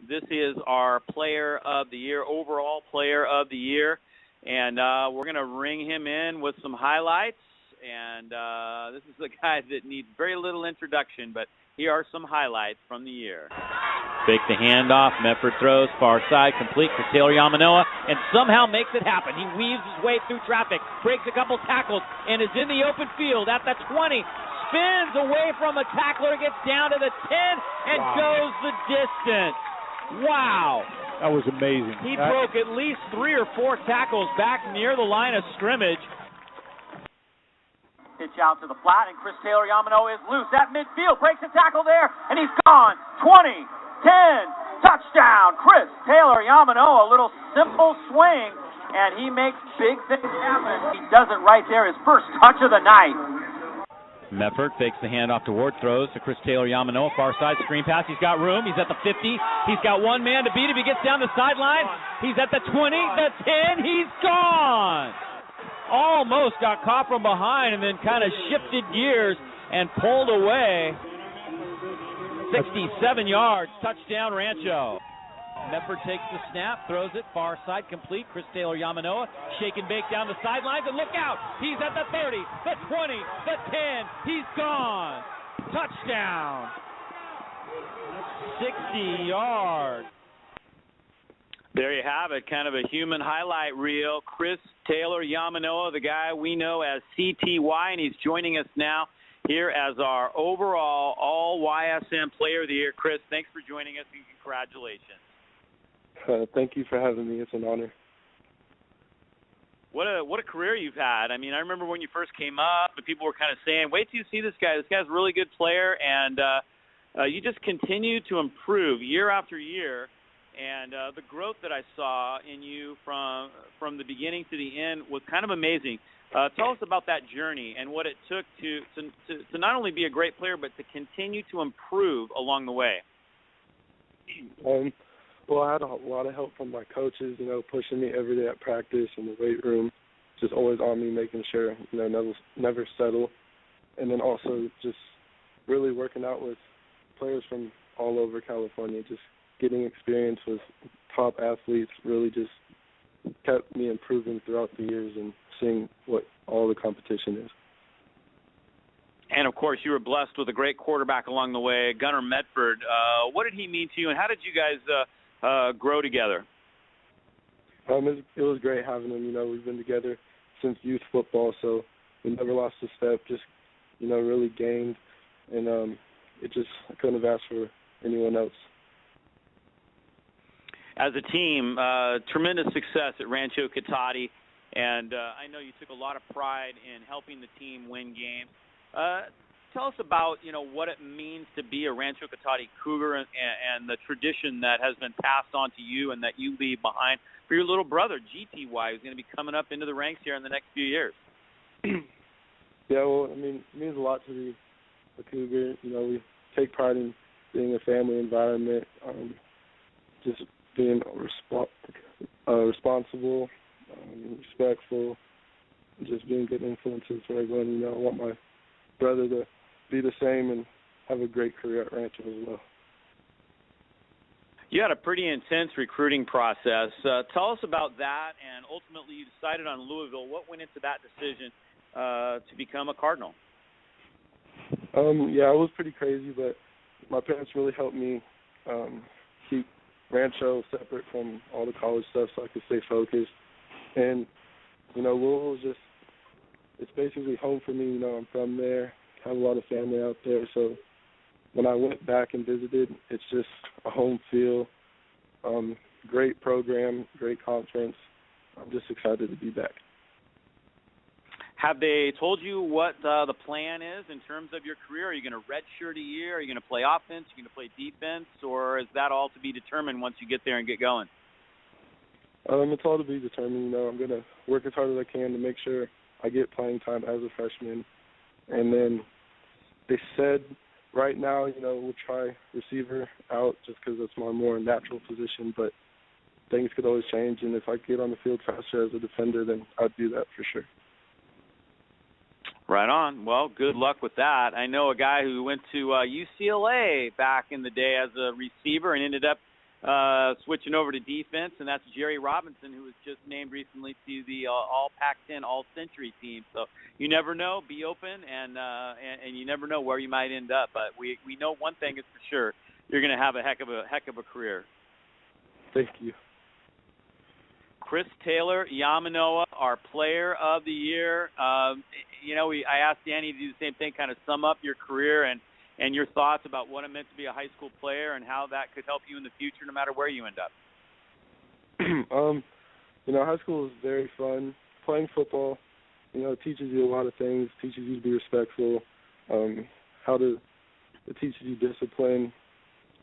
This is our player of the year, overall player of the year. And we're going to ring him in with some highlights. And this is a guy that needs very little introduction, but here are some highlights from the year. Fake the handoff. Medford throws far side, complete for Taylor Yamanoa, and somehow makes it happen. He weaves his way through traffic, breaks a couple tackles, and is in the open field at the 20. Spins away from a tackler, gets down to the 10, and goes the distance. Wow. That was amazing. He broke at least 3 or 4 tackles back near the line of scrimmage. Pitch out to the flat, and Chris Taylor Yamanoa is loose at midfield. Breaks a tackle there, and he's gone. 20, 10, touchdown. Chris Taylor Yamanoa, a little simple swing, and he makes big things happen. He does it right there, his first touch of the night. Medford fakes the handoff to Ward, throws to Chris Taylor Yamanoa, far side screen pass. He's got room. He's at the 50. He's got one man to beat if he gets down the sideline. He's at the 20, the 10. He's gone. Almost got caught from behind and then kind of shifted gears and pulled away. 67 yards, touchdown Rancho. Medford takes the snap, throws it, far side, complete. Chris Taylor Yamanoa, shake and bake down the sidelines, and look out! He's at the 30, the 20, the 10, he's gone! Touchdown! 60 yards. There you have it, kind of a human highlight reel. Chris Taylor Yamanoa, the guy we know as CTY, and he's joining us now here as our overall All-YSM Player of the Year. Chris, thanks for joining us, and congratulations. Thank you for having me. It's an honor. What a career you've had. I mean, I remember when you first came up, and people were kind of saying, wait till you see this guy. This guy's a really good player, and you just continue to improve year after year. And the growth that I saw in you from the beginning to the end was kind of amazing. Tell us about that journey and what it took to not only be a great player, but to continue to improve along the way. Well, I had a lot of help from my coaches, pushing me every day at practice in the weight room, just always on me, making sure, never settle. And then also just really working out with players from all over California, just getting experience with top athletes really just kept me improving throughout the years and seeing what all the competition is. And, of course, you were blessed with a great quarterback along the way, Gunnar Medford. What did he mean to you, and how did you guys grow together? It was great having him. We've been together since youth football, so we never lost a step, just, really gained. And I couldn't have asked for anyone else. As a team, tremendous success at Rancho Cotati, and I know you took a lot of pride in helping the team win games. Tell us about, what it means to be a Rancho Cotati Cougar and the tradition that has been passed on to you and that you leave behind for your little brother, GTY, who's going to be coming up into the ranks here in the next few years. Yeah, well, it means a lot to be a Cougar. We take pride in being a family environment, just being responsible, respectful, just being good influences for everyone. I want my brother to be the same and have a great career at Rancho as well. You had a pretty intense recruiting process. Tell us about that, and ultimately you decided on Louisville. What went into that decision to become a Cardinal? Yeah, it was pretty crazy, but my parents really helped me keep Rancho separate from all the college stuff so I could stay focused. And, Louisville's it's basically home for me. I'm from there, have a lot of family out there. So when I went back and visited, it's just a home feel, great program, great conference. I'm just excited to be back. Have they told you what the plan is in terms of your career? Are you going to redshirt a year? Are you going to play offense? Are you going to play defense? Or is that all to be determined once you get there and get going? It's all to be determined. I'm going to work as hard as I can to make sure I get playing time as a freshman. And then they said right now, we'll try receiver out just because it's my more natural position, but things could always change. And if I get on the field faster as a defender, then I'd do that for sure. Right on. Well, good luck with that. I know a guy who went to UCLA back in the day as a receiver and ended up switching over to defense, and that's Jerry Robinson, who was just named recently to the All Pac-10 All-Century team. So you never know. Be open, and you never know where you might end up. But we know one thing is for sure: you're going to have a heck of a career. Thank you. Chris Taylor Yamanoa, our Player of the Year. I asked Danny to do the same thing, kind of sum up your career and your thoughts about what it meant to be a high school player and how that could help you in the future no matter where you end up. High school is very fun. Playing football, it teaches you a lot of things, teaches you to be respectful, it teaches you discipline,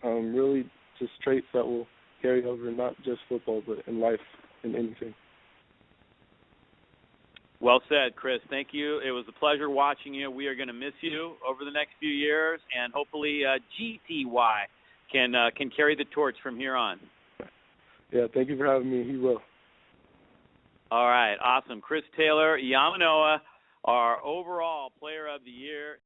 really just traits that will carry over in not just football but in life and anything. Well said, Chris. Thank you. It was a pleasure watching you. We are going to miss you over the next few years, and hopefully GTY can carry the torch from here on. Yeah, thank you for having me. He will. All right, awesome. Chris Taylor Yamanoa, our overall Player of the Year.